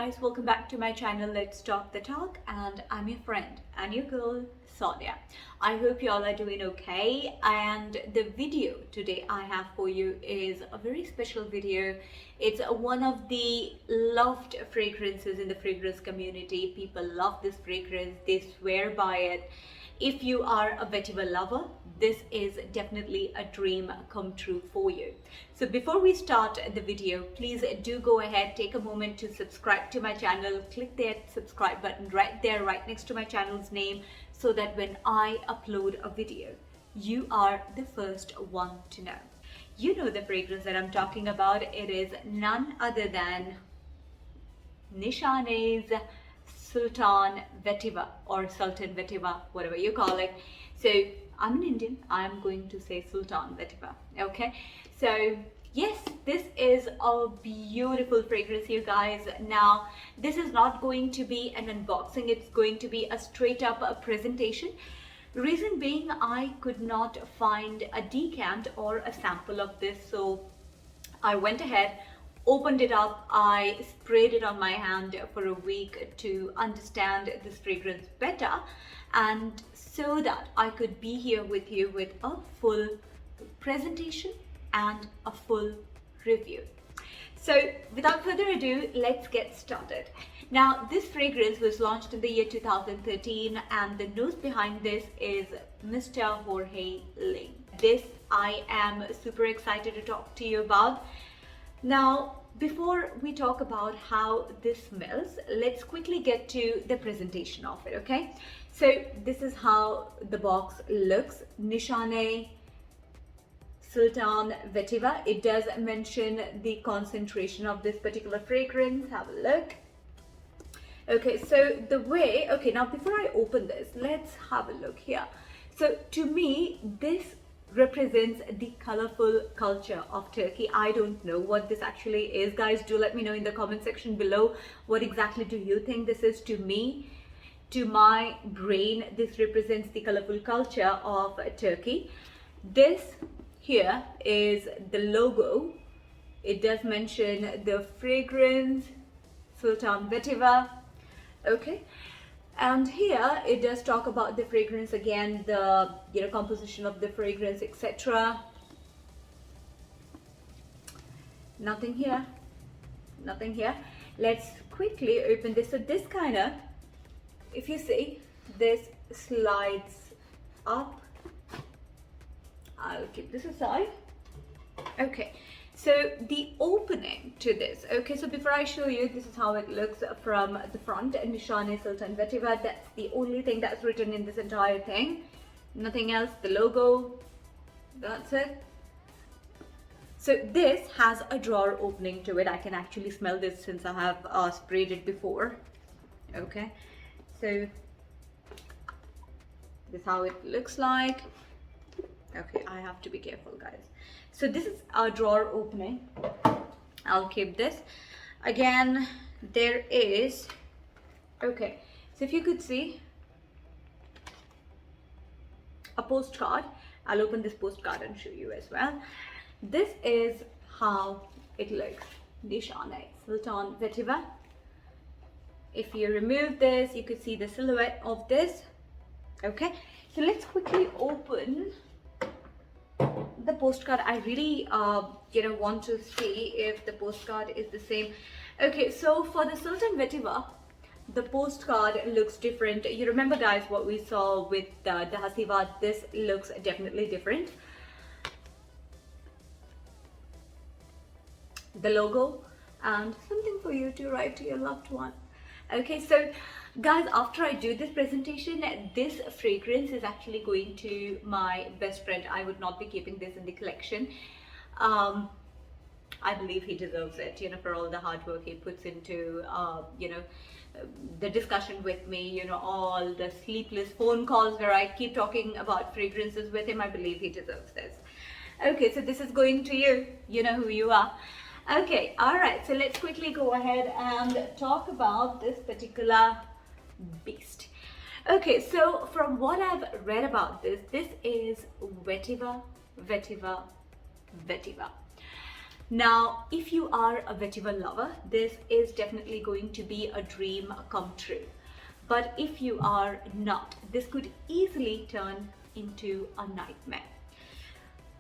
guys, welcome back to my channel. Let's talk the talk, and I'm your friend and your girl Sonia. I hope you all are doing okay, and the video today I have for you is a very special video. It's one of the loved fragrances in the fragrance community. People love this fragrance, they swear by it. If you are a vetiver lover, this is definitely a dream come true for you. So before we start the video, please do go ahead, take a moment to subscribe to my channel. Click that subscribe button right there, right next to my channel's name, so that when I upload a video, you are the first one to know. You know the fragrance that I'm talking about. It is none other than Nishane Sultan Vetiver, or Sultan Vetiver, whatever you call it. So I'm an Indian, I'm going to say Sultan Vetiver, okay? So yes, this is a beautiful fragrance, you guys. Now, this is not going to be an unboxing, it's going to be a straight up presentation. Reason being, I could not find a decant or a sample of this, so I went ahead, opened it up, I sprayed it on my hand for a week to understand this fragrance better, and so that I could be here with you with a full presentation and a full review. So without further ado, let's get started. Now, this fragrance was launched in the year 2013, and the nose behind this is Mr. Jorge Ling. This I am super excited to talk to you about. Now, before we talk about how this smells, let's quickly get to the presentation of it, okay? So this is how the box looks. Nishane Sultan Vetiver. It does mention the concentration of this particular fragrance. Have a look. Okay, so the way, okay, now before I open this, let's have a look here. So to me, this represents the colorful culture of Turkey. I don't know what this actually is. Guys, do let me know in the comment section below, what exactly do you think this is? To me, to my brain, this represents the colorful culture of Turkey. This here is the logo. It does mention the fragrance Sultan Vetiver, okay? And here it does talk about the fragrance again, the composition of the fragrance, etc. Nothing here, nothing here. Let's quickly open this. So this kind of, if you see, this slides up. I'll keep this aside. Okay, so the opening to this, okay, so before I show you, this is how it looks from the front. Nishane Sultan Vetiver, that's the only thing that's written in this entire thing. Nothing else, the logo, that's it. So this has a drawer opening to it. I can actually smell this since I have sprayed it before. Okay, so this is how it looks like. Okay, I have to be careful, guys. So this is our drawer opening. I'll keep this. Again, there is, okay, so if you could see a postcard, I'll open this postcard and show you as well. This is how it looks. Nishane Sultan Vetiver. If you remove this, you could see the silhouette of this. Okay, so let's quickly open the postcard. I really want to see if the postcard is the same. Okay, so for the Sultan Vetiver, the postcard looks different. You remember, guys, what we saw with the Hacivat? This looks definitely different. The logo and something for you to write to your loved one. Okay, so guys, after I do this presentation, this fragrance is actually going to my best friend. I would not be keeping this in the collection. I believe he deserves it, for all the hard work he puts into, the discussion with me, all the sleepless phone calls where I keep talking about fragrances with him. I believe he deserves this. Okay, so this is going to you. You know who you are. Okay, all right, so let's quickly go ahead and talk about this particular beast. Okay, so from what I've read about this, this is Vetiver, Vetiver, Vetiver. Now, if you are a vetiver lover, this is definitely going to be a dream come true. But if you are not, this could easily turn into a nightmare.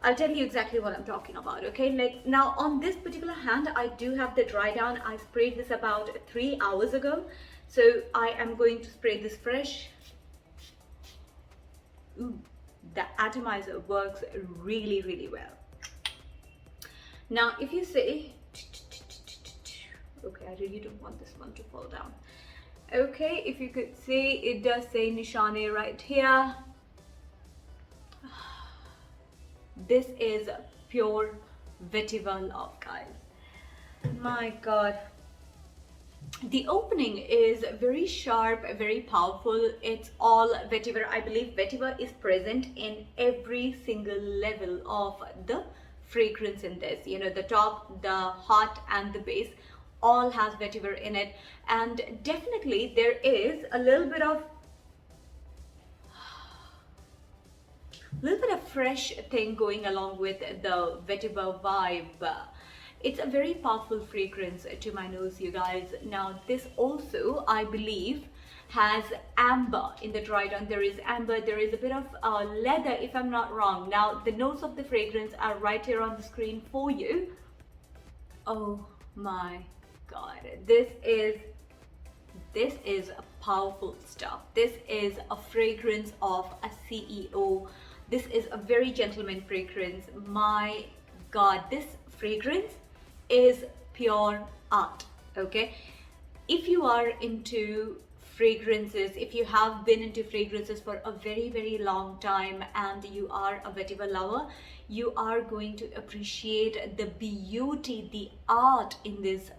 I'll tell you exactly what I'm talking about, okay? Like now on this particular hand, I do have the dry down. I sprayed this about 3 hours ago. So I am going to spray this fresh. Ooh, the atomizer works really, really well. Now, if you say, okay, I really don't want this one to fall down. Okay, if you could see, it does say Nishane right here. This is pure vetiver love, guys. My God. The opening is very sharp, very powerful. It's all vetiver. I believe vetiver is present in every single level of the fragrance in this. You know, the top, the heart and the base all has vetiver in it. And definitely there is a little bit of fresh thing going along with the vetiver vibe. It's a very powerful fragrance to my nose, you guys. Now this also, I believe, has amber in the dry down. There is amber, there is a bit of leather, if I'm not wrong. Now the notes of the fragrance are right here on the screen for you. Oh my God, this is powerful stuff. This is a fragrance of a CEO. This is a very gentleman fragrance. My God, this fragrance is pure art, okay? If you are into fragrances, if you have been into fragrances for a very, very long time and you are a vetiver lover, you are going to appreciate the beauty, the art in this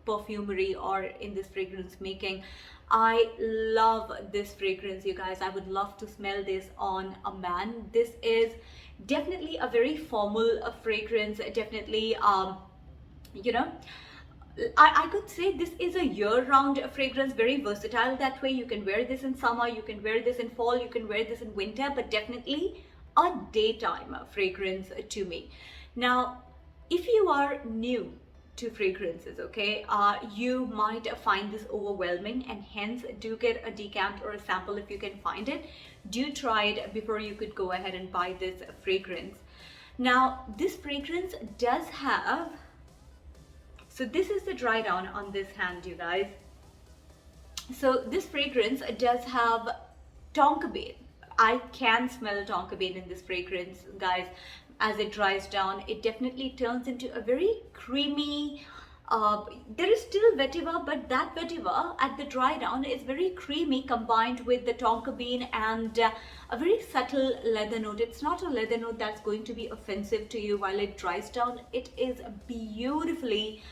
perfumery or in this fragrance making. I love this fragrance, you guys. I would love to smell this on a man. This is definitely a very formal fragrance. Definitely, you know, I could say this is a year-round fragrance, very versatile that way. You can wear this in summer, you can wear this in fall, you can wear this in winter, but definitely a daytime fragrance to me. Now, if you are new to fragrances, okay, you might find this overwhelming, and hence do get a decant or a sample if you can find it. Do try it before you could go ahead and buy this fragrance. Now this fragrance does have, so this is the dry down on this hand, you guys. So this fragrance does have tonka bean. I can smell tonka bean in this fragrance, guys. As it dries down, it definitely turns into a very creamy, there is still vetiver, but that vetiver at the dry down is very creamy, combined with the tonka bean and a very subtle leather note. It's not a leather note that's going to be offensive to you while it dries down. It is beautifully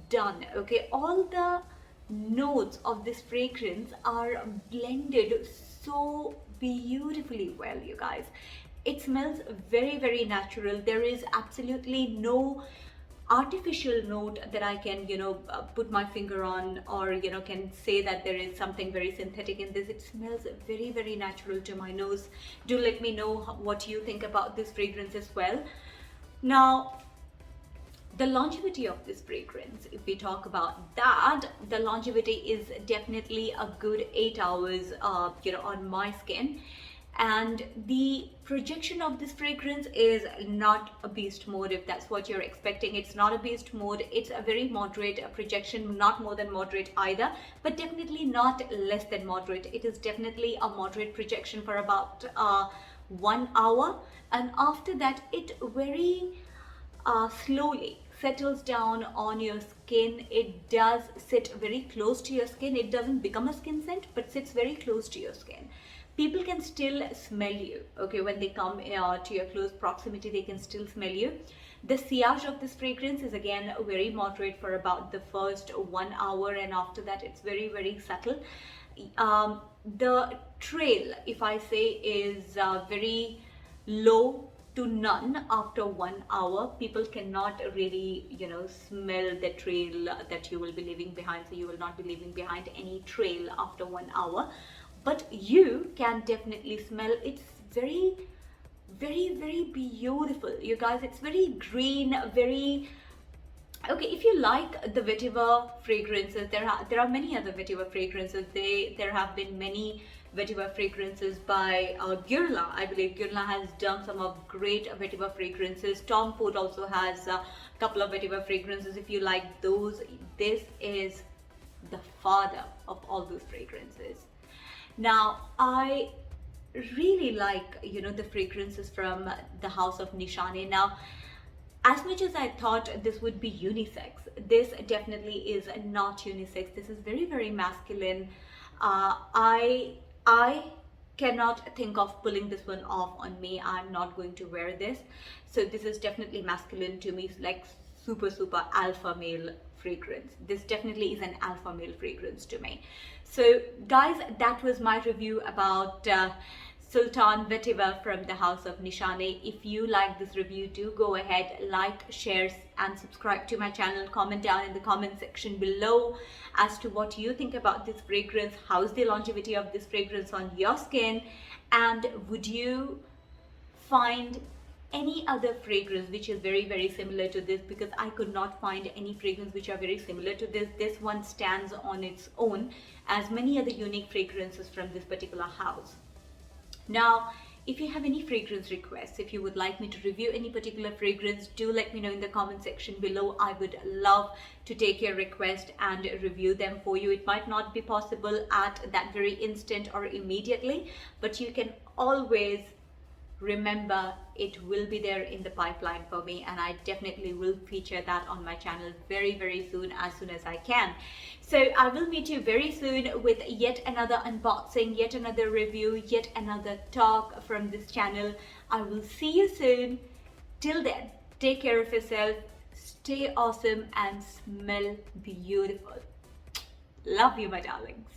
done, okay? All the notes of this fragrance are blended so beautifully well, you guys. It smells very, very natural. There is absolutely no artificial note that I can, you know, put my finger on, or, you know, can say that there is something very synthetic in this. It smells very, very natural to my nose. Do let me know what you think about this fragrance as well. Now, the longevity of this fragrance, if we talk about that, the longevity is definitely a good 8 hours, you know, on my skin. And the projection of this fragrance is not a beast mode, if that's what you're expecting. It's not a beast mode. It's a very moderate projection, not more than moderate either, but definitely not less than moderate. It is definitely a moderate projection for about 1 hour, and after that it very slowly settles down on your skin. It does sit very close to your skin. It doesn't become a skin scent, but sits very close to your skin. People can still smell you, okay? When they come to your close proximity, they can still smell you. The sillage of this fragrance is again very moderate for about the first 1 hour, and after that it's very, very subtle. The trail, if I say, is very low to none after 1 hour. People cannot really, you know, smell the trail that you will be leaving behind. So you will not be leaving behind any trail after 1 hour. But you can definitely smell. It's very, very, very beautiful, you guys. It's very green, very okay. If you like the vetiver fragrances, there are many other vetiver fragrances. There have been many vetiver fragrances by Guerlain. I believe Guerlain has done some of great vetiver fragrances. Tom Ford also has a couple of vetiver fragrances. If you like those, this is the father of all those fragrances. Now, I really like, the fragrances from the house of Nishane. Now, as much as I thought this would be unisex, this definitely is not unisex. This is very, very masculine. I cannot think of pulling this one off on me. I'm not going to wear this. So this is definitely masculine to me. It's like super, super alpha male fragrance. This definitely is an alpha male fragrance to me. So guys, that was my review about Sultan Vetiver from the house of Nishane. If you like this review, do go ahead, like, share and subscribe to my channel. Comment down in the comment section below as to what you think about this fragrance. How's the longevity of this fragrance on your skin, and would you find any other fragrance which is very, very similar to this? Because I could not find any fragrance which are very similar to this. This one stands on its own, as many other unique fragrances from this particular house. Now, if you have any fragrance requests, if you would like me to review any particular fragrance, do let me know in the comment section below. I would love to take your request and review them for you. It might not be possible at that very instant or immediately, but you can always remember it will be there in the pipeline for me, and I definitely will feature that on my channel very, very soon, as I can. So I will meet you very soon with yet another unboxing, yet another review, yet another talk from this channel. I will see you soon. Till then, take care of yourself, stay awesome and smell beautiful. Love you, my darlings.